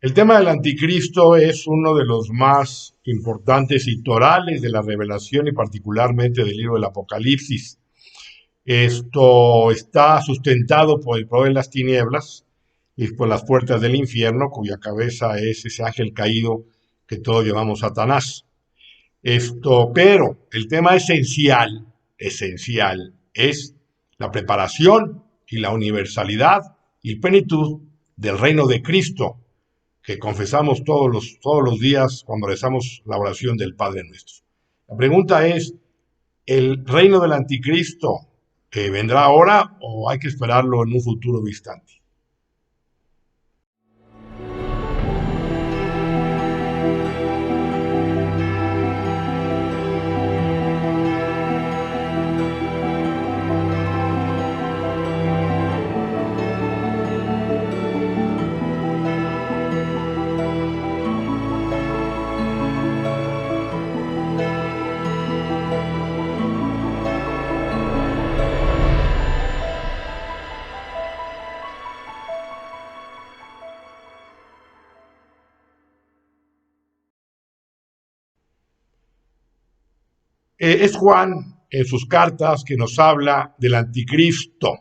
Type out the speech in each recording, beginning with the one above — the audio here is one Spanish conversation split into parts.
El tema del anticristo es uno de los más importantes y torales de la revelación y particularmente del libro del Apocalipsis. Esto está sustentado por el poder de las tinieblas y por las puertas del infierno, cuya cabeza es ese ángel caído que todos llamamos Satanás. Pero el tema esencial, es la preparación y la universalidad y plenitud del reino de Cristo, que confesamos todos los días cuando rezamos la oración del Padre Nuestro. La pregunta es, ¿el reino del anticristo vendrá ahora o hay que esperarlo en un futuro distante? Es Juan en sus cartas que nos habla del anticristo.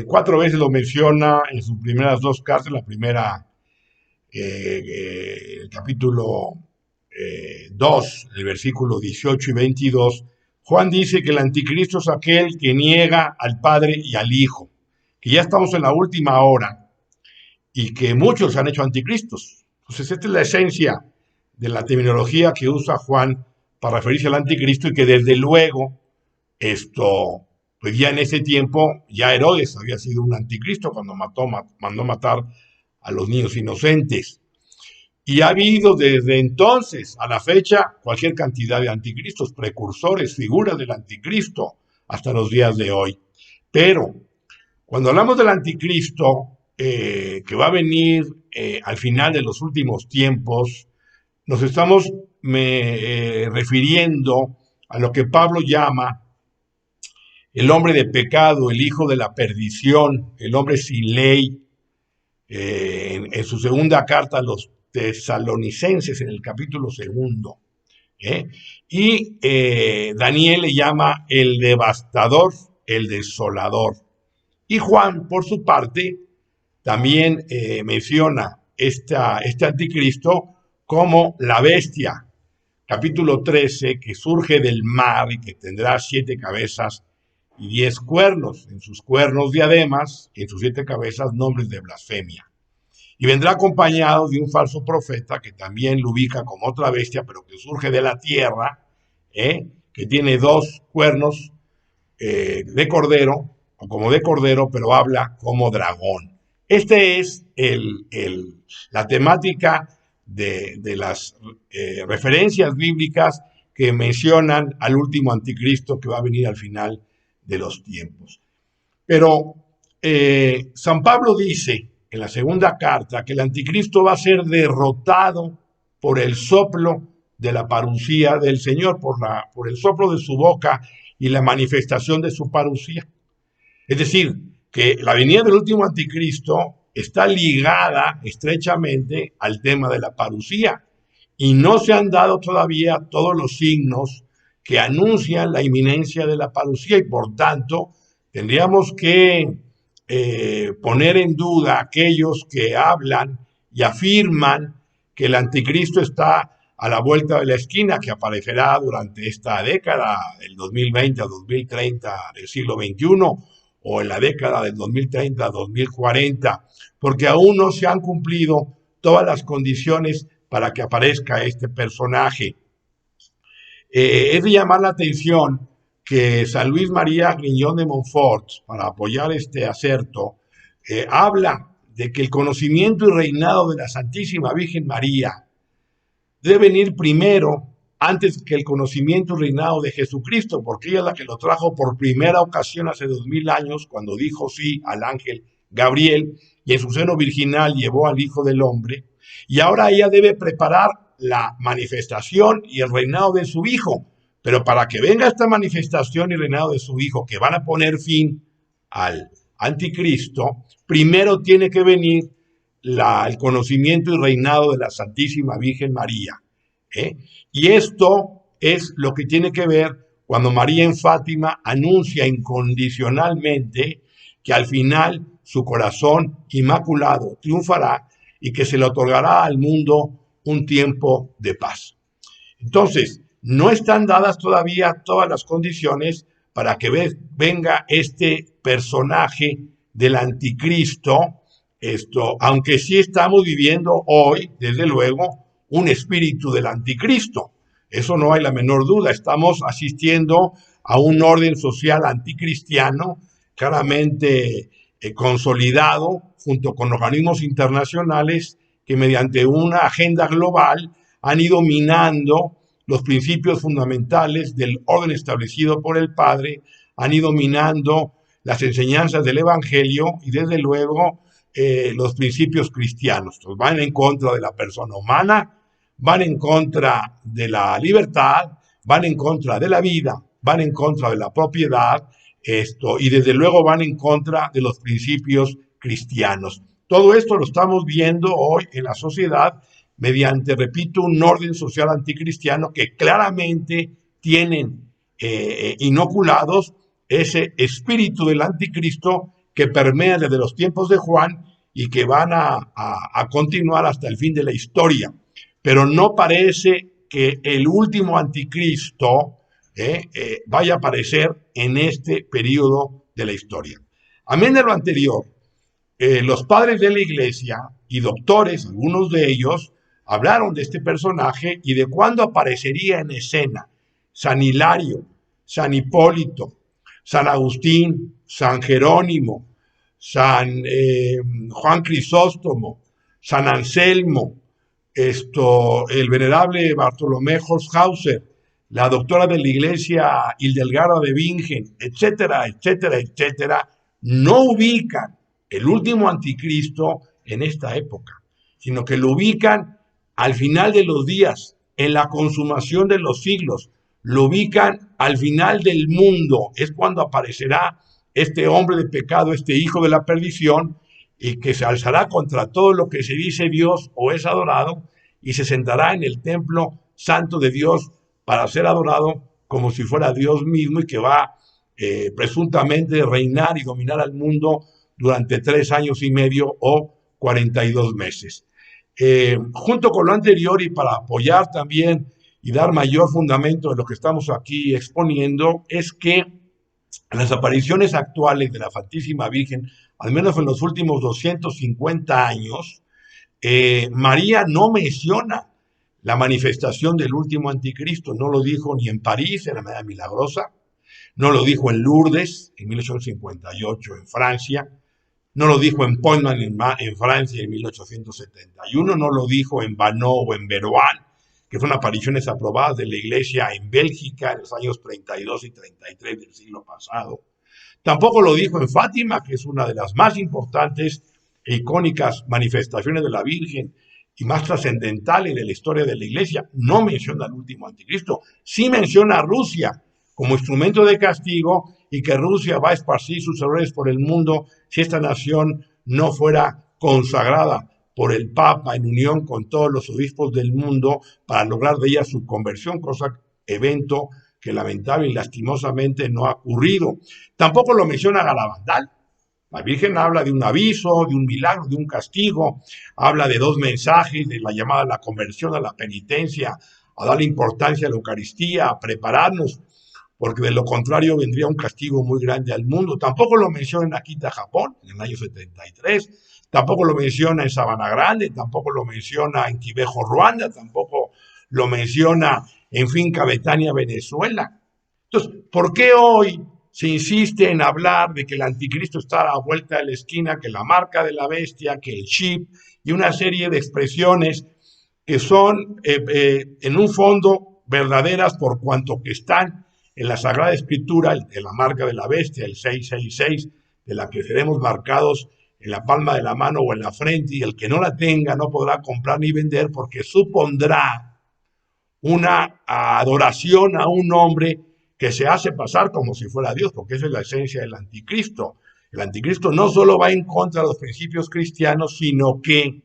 4 veces lo menciona en sus primeras 2 cartas. La primera, el capítulo 2, el versículo 18 y 22, Juan dice que el anticristo es aquel que niega al Padre y al Hijo, que ya estamos en la última hora y que muchos se han hecho anticristos. Entonces, esta es la esencia de la terminología que usa Juan para referirse al anticristo y que desde luego pues ya en ese tiempo, ya Herodes había sido un anticristo cuando mandó matar a los niños inocentes. Y ha habido desde entonces a la fecha cualquier cantidad de anticristos, precursores, figuras del anticristo, hasta los días de hoy. Pero cuando hablamos del anticristo, que va a venir al final de los últimos tiempos, nos estamos refiriendo a lo que Pablo llama el hombre de pecado, el hijo de la perdición, el hombre sin ley. En su segunda carta a los tesalonicenses, en el capítulo 2. Y Daniel le llama el devastador, el desolador. Y Juan, por su parte, también menciona este anticristo como la bestia, capítulo 13, que surge del mar y que tendrá 7 cabezas y 10 cuernos, en sus cuernos diademas, y en sus 7 cabezas nombres de blasfemia. Y vendrá acompañado de un falso profeta que también lo ubica como otra bestia, pero que surge de la tierra, que tiene 2 cuernos de cordero, o como de cordero, pero habla como dragón. Este es la temática de las referencias bíblicas que mencionan al último anticristo que va a venir al final de los tiempos. Pero San Pablo dice en la segunda carta que el anticristo va a ser derrotado por el soplo de la parucía del Señor, por el soplo de su boca y la manifestación de su parucía. Es decir, que la venida del último anticristo está ligada estrechamente al tema de la parucía y no se han dado todavía todos los signos que anuncian la inminencia de la parucía y por tanto tendríamos que poner en duda a aquellos que hablan y afirman que el anticristo está a la vuelta de la esquina, que aparecerá durante esta década, del 2020 a 2030 del siglo XXI, o en la década del 2030 a 2040, porque aún no se han cumplido todas las condiciones para que aparezca este personaje. Es de llamar la atención que San Luis María Griñón de Montfort, para apoyar este aserto, habla de que el conocimiento y reinado de la Santísima Virgen María debe venir primero antes que el conocimiento y reinado de Jesucristo, porque ella es la que lo trajo por primera ocasión hace 2000 años, cuando dijo sí al ángel Gabriel, y en su seno virginal llevó al Hijo del Hombre, y ahora ella debe preparar la manifestación y el reinado de su Hijo, pero para que venga esta manifestación y reinado de su Hijo, que van a poner fin al anticristo, primero tiene que venir el conocimiento y reinado de la Santísima Virgen María. Y esto es lo que tiene que ver cuando María en Fátima anuncia incondicionalmente que al final su corazón inmaculado triunfará y que se le otorgará al mundo un tiempo de paz. Entonces, no están dadas todavía todas las condiciones para que venga este personaje del anticristo, aunque sí estamos viviendo hoy, desde luego, un espíritu del anticristo. Eso no hay la menor duda. Estamos asistiendo a un orden social anticristiano claramente consolidado junto con organismos internacionales que mediante una agenda global han ido minando los principios fundamentales del orden establecido por el Padre, han ido minando las enseñanzas del Evangelio y desde luego los principios cristianos. Entonces, van en contra de la persona humana, van en contra de la libertad, van en contra de la vida, van en contra de la propiedad, y desde luego van en contra de los principios cristianos. Todo esto lo estamos viendo hoy en la sociedad mediante, repito, un orden social anticristiano que claramente tienen inoculados ese espíritu del anticristo que permea desde los tiempos de Juan y que van a continuar hasta el fin de la historia. Pero no parece que el último anticristo vaya a aparecer en este periodo de la historia. Amén de lo anterior, los padres de la iglesia y doctores, algunos de ellos, hablaron de este personaje y de cuándo aparecería en escena. San Hilario, San Hipólito, San Agustín, San Jerónimo, San Juan Crisóstomo, San Anselmo, el venerable Bartolomé Holzhauser, la doctora de la iglesia Hildegarda de Bingen, etcétera, etcétera, etcétera, no ubican el último anticristo en esta época, sino que lo ubican al final de los días, en la consumación de los siglos, lo ubican al final del mundo, es cuando aparecerá este hombre de pecado, este hijo de la perdición, y que se alzará contra todo lo que se dice Dios o es adorado, y se sentará en el templo santo de Dios para ser adorado como si fuera Dios mismo, y que va presuntamente reinar y dominar al mundo durante 3 años y medio o 42 meses. Junto con lo anterior y para apoyar también y dar mayor fundamento de lo que estamos aquí exponiendo, es que las apariciones actuales de la Santísima Virgen, al menos en los últimos 250 años, María no menciona la manifestación del último anticristo, no lo dijo ni en París, en la Medalla Milagrosa, no lo dijo en Lourdes, en 1858 en Francia, no lo dijo en Poitman en Francia en 1871, no lo dijo en Vanneau o en Veruán, que fueron apariciones aprobadas de la Iglesia en Bélgica en los años 32 y 33 del siglo pasado. Tampoco lo dijo en Fátima, que es una de las más importantes e icónicas manifestaciones de la Virgen y más trascendentales de la historia de la Iglesia. No menciona al último anticristo, sí menciona a Rusia como instrumento de castigo y que Rusia va a esparcir sus errores por el mundo si esta nación no fuera consagrada por el Papa en unión con todos los obispos del mundo para lograr de ella su conversión, evento que lamentable y lastimosamente no ha ocurrido. Tampoco lo menciona Garabandal. La Virgen habla de un aviso, de un milagro, de un castigo, habla de 2 mensajes, de la llamada a la conversión, a la penitencia, a darle importancia a la Eucaristía, a prepararnos, porque de lo contrario vendría un castigo muy grande al mundo. Tampoco lo menciona en Akita, Japón, en el año 73, tampoco lo menciona en Sabana Grande, tampoco lo menciona en Quibejo, Ruanda, tampoco lo menciona en Finca Betania, Venezuela. Entonces, ¿por qué hoy se insiste en hablar de que el anticristo está a la vuelta de la esquina, que la marca de la bestia, que el chip y una serie de expresiones que son en un fondo verdaderas por cuanto que están en la Sagrada Escritura, en la marca de la bestia, el 666, de la que seremos marcados en la palma de la mano o en la frente, y el que no la tenga no podrá comprar ni vender porque supondrá una adoración a un hombre que se hace pasar como si fuera Dios, porque esa es la esencia del anticristo. El anticristo no solo va en contra de los principios cristianos, sino que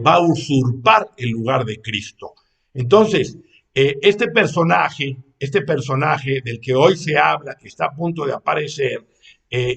va a usurpar el lugar de Cristo. Entonces, este personaje del que hoy se habla, que está a punto de aparecer,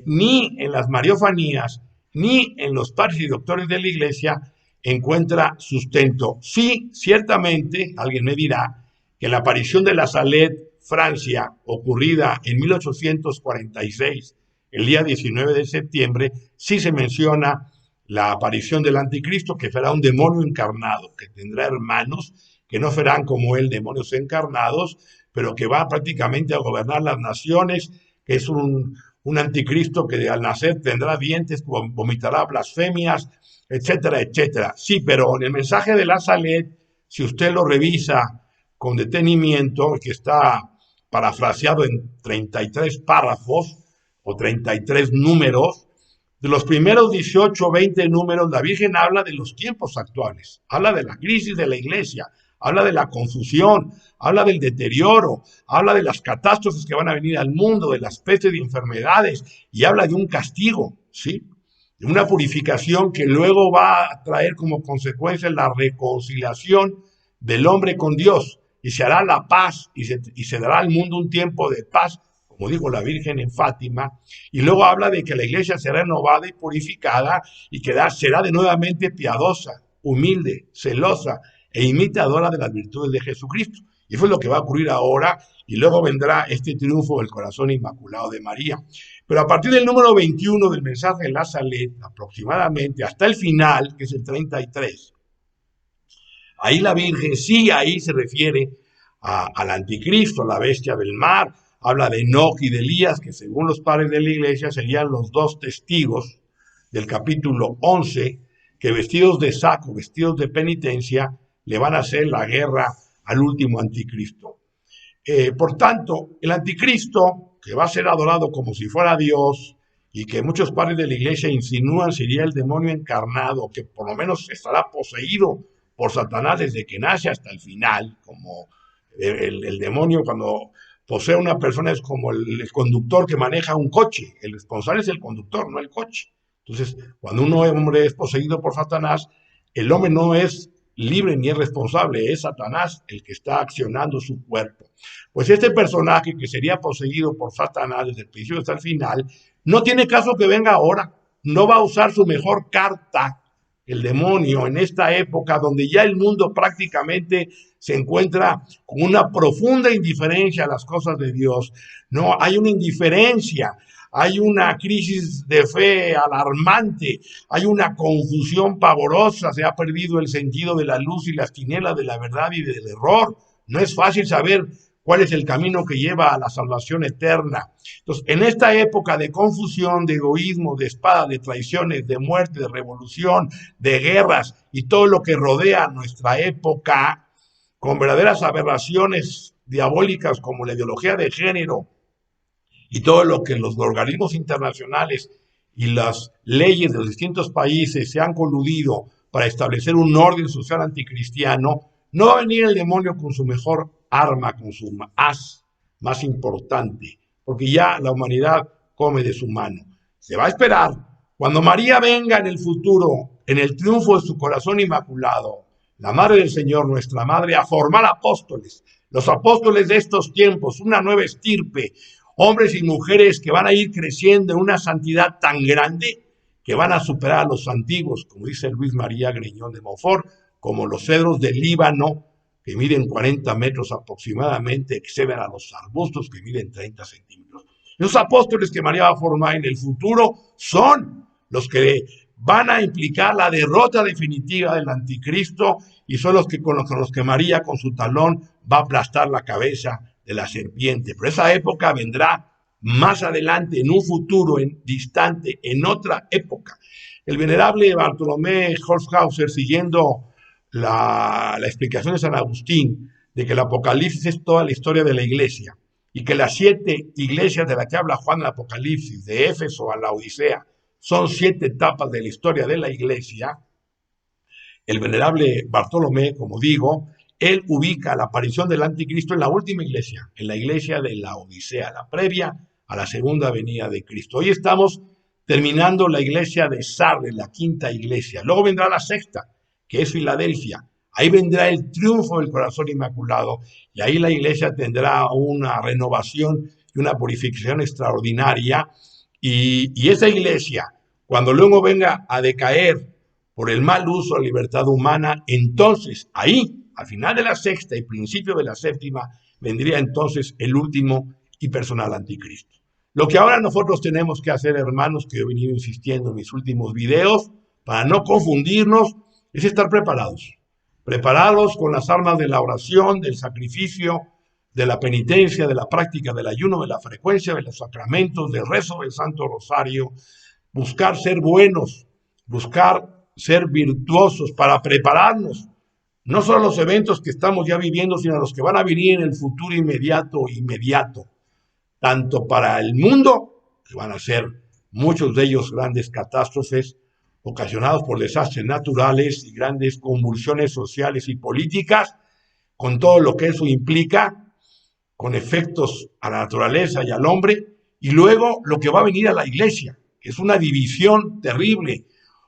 ni en las mariofanías, ni en los padres y doctores de la iglesia, encuentra sustento. Sí, ciertamente, alguien me dirá, que la aparición de la Salette, Francia, ocurrida en 1846, el día 19 de septiembre, sí se menciona la aparición del anticristo, que será un demonio encarnado, que tendrá hermanos, que no serán como él demonios encarnados, pero que va prácticamente a gobernar las naciones, que es un anticristo que al nacer tendrá dientes, vomitará blasfemias, etcétera, etcétera. Sí, pero en el mensaje de la Salette, si usted lo revisa con detenimiento, que está parafraseado en 33 párrafos o 33 números, de los primeros 18 o 20 números, la Virgen habla de los tiempos actuales, habla de la crisis de la iglesia, habla de la confusión, habla del deterioro, habla de las catástrofes que van a venir al mundo, de las pestes y enfermedades, y habla de un castigo, ¿sí? De una purificación que luego va a traer como consecuencia la reconciliación del hombre con Dios, y se hará la paz, y se dará al mundo un tiempo de paz, como dijo la Virgen en Fátima, y luego habla de que la iglesia será renovada y purificada, y que será de nuevamente piadosa, humilde, celosa, e imitadora de las virtudes de Jesucristo. Y eso es lo que va a ocurrir ahora, y luego vendrá este triunfo del corazón inmaculado de María. Pero a partir del número 21 del mensaje de la Salette, aproximadamente hasta el final, que es el 33, ahí la Virgen sí, ahí se refiere al anticristo, a la bestia del mar, habla de Enoc y de Elías, que según los padres de la iglesia serían los dos testigos del capítulo 11, que vestidos de saco, vestidos de penitencia, le van a hacer la guerra al último anticristo. Por tanto, el anticristo, que va a ser adorado como si fuera Dios, y que muchos padres de la iglesia insinúan sería el demonio encarnado, que por lo menos estará poseído por Satanás desde que nace hasta el final, como el demonio cuando posee a una persona es como el conductor que maneja un coche, el responsable es el conductor, no el coche. Entonces, cuando un hombre es poseído por Satanás, el hombre no es libre ni es responsable, es Satanás el que está accionando su cuerpo. Pues este personaje que sería poseído por Satanás desde el principio hasta el final, no tiene caso que venga ahora, no va a usar su mejor carta, el demonio, en esta época donde ya el mundo prácticamente se encuentra con una profunda indiferencia a las cosas de Dios. No, hay una indiferencia, hay una crisis de fe alarmante, hay una confusión pavorosa, se ha perdido el sentido de la luz y las tinieblas, de la verdad y del error. No es fácil saber cuál es el camino que lleva a la salvación eterna. Entonces, en esta época de confusión, de egoísmo, de espada, de traiciones, de muerte, de revolución, de guerras y todo lo que rodea nuestra época, con verdaderas aberraciones diabólicas como la ideología de género y todo lo que los organismos internacionales y las leyes de los distintos países se han coludido para establecer un orden social anticristiano, no va a venir el demonio con su mejor arma, con su as más importante, porque ya la humanidad come de su mano. Se va a esperar. Cuando María venga en el futuro, en el triunfo de su corazón inmaculado, la Madre del Señor, nuestra Madre, a formar apóstoles, los apóstoles de estos tiempos, una nueva estirpe, hombres y mujeres que van a ir creciendo en una santidad tan grande que van a superar a los antiguos, como dice Luis María Greñón de Montfort, como los cedros del Líbano, que miden 40 metros aproximadamente, exceden a los arbustos que miden 30 centímetros. Los apóstoles que María va a formar en el futuro son los que van a implicar la derrota definitiva del anticristo y son los que con los que María con su talón va a aplastar la cabeza de la serpiente. Pero esa época vendrá más adelante, en un futuro distante, en otra época. El venerable Bartolomé Holzhauser, siguiendo la explicación de San Agustín, de que el Apocalipsis es toda la historia de la iglesia, y que las 7 iglesias de las que habla Juan en el Apocalipsis, de Éfeso a la Odisea, son 7 etapas de la historia de la iglesia. El venerable Bartolomé, como digo, él ubica la aparición del anticristo en la última iglesia, en la iglesia de la Odisea, la previa a la segunda venida de Cristo. Hoy estamos terminando la iglesia de Sardes, la quinta iglesia. Luego vendrá la sexta, que es Filadelfia. Ahí vendrá el triunfo del corazón inmaculado y ahí la iglesia tendrá una renovación y una purificación extraordinaria. Y esa iglesia, cuando luego venga a decaer por el mal uso de la libertad humana, entonces ahí, al final de la sexta y principio de la séptima, vendría entonces el último y personal anticristo. Lo que ahora nosotros tenemos que hacer, hermanos, que he venido insistiendo en mis últimos videos, para no confundirnos, es estar preparados. Preparados con las armas de la oración, del sacrificio, de la penitencia, de la práctica del ayuno, de la frecuencia de los sacramentos, del rezo del Santo Rosario, buscar ser buenos, buscar ser virtuosos para prepararnos, no solo a los eventos que estamos ya viviendo, sino a los que van a venir en el futuro inmediato, tanto para el mundo, que van a ser muchos de ellos grandes catástrofes ocasionados por desastres naturales y grandes convulsiones sociales y políticas, con todo lo que eso implica, con efectos a la naturaleza y al hombre, y luego lo que va a venir a la iglesia, que es una división terrible,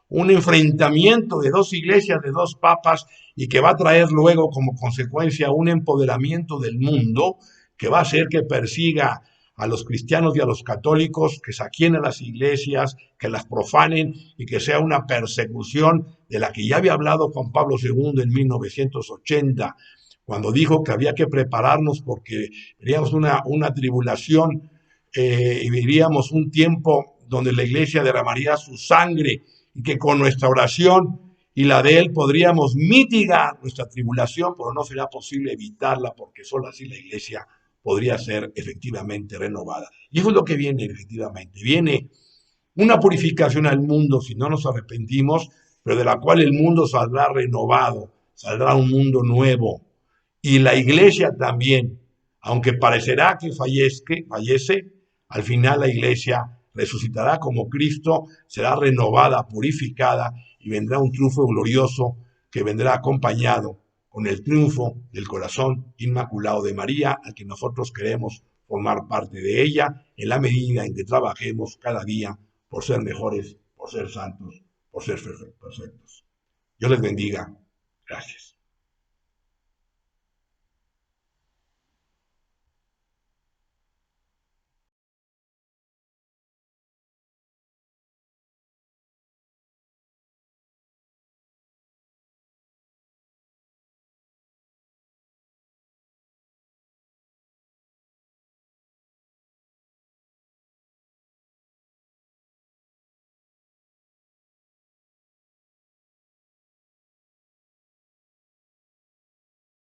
un enfrentamiento de dos iglesias, de dos papas, y que va a traer luego como consecuencia un empoderamiento del mundo que va a hacer que persiga a los cristianos y a los católicos, que saqueen a las iglesias, que las profanen y que sea una persecución de la que ya había hablado Juan Pablo II en 1980, cuando dijo que había que prepararnos porque veríamos una tribulación y viviríamos un tiempo donde la iglesia derramaría su sangre y que con nuestra oración y la de él podríamos mitigar nuestra tribulación, pero no será posible evitarla porque solo así la iglesia podría ser efectivamente renovada. Y eso es lo que viene efectivamente. Viene una purificación al mundo si no nos arrepentimos, pero de la cual el mundo saldrá renovado, saldrá un mundo nuevo. Y la iglesia también, aunque parecerá que fallece, al final la iglesia resucitará como Cristo, será renovada, purificada y vendrá un triunfo glorioso que vendrá acompañado con el triunfo del corazón inmaculado de María, al que nosotros queremos formar parte de ella en la medida en que trabajemos cada día por ser mejores, por ser santos, por ser perfectos. Dios les bendiga. Gracias.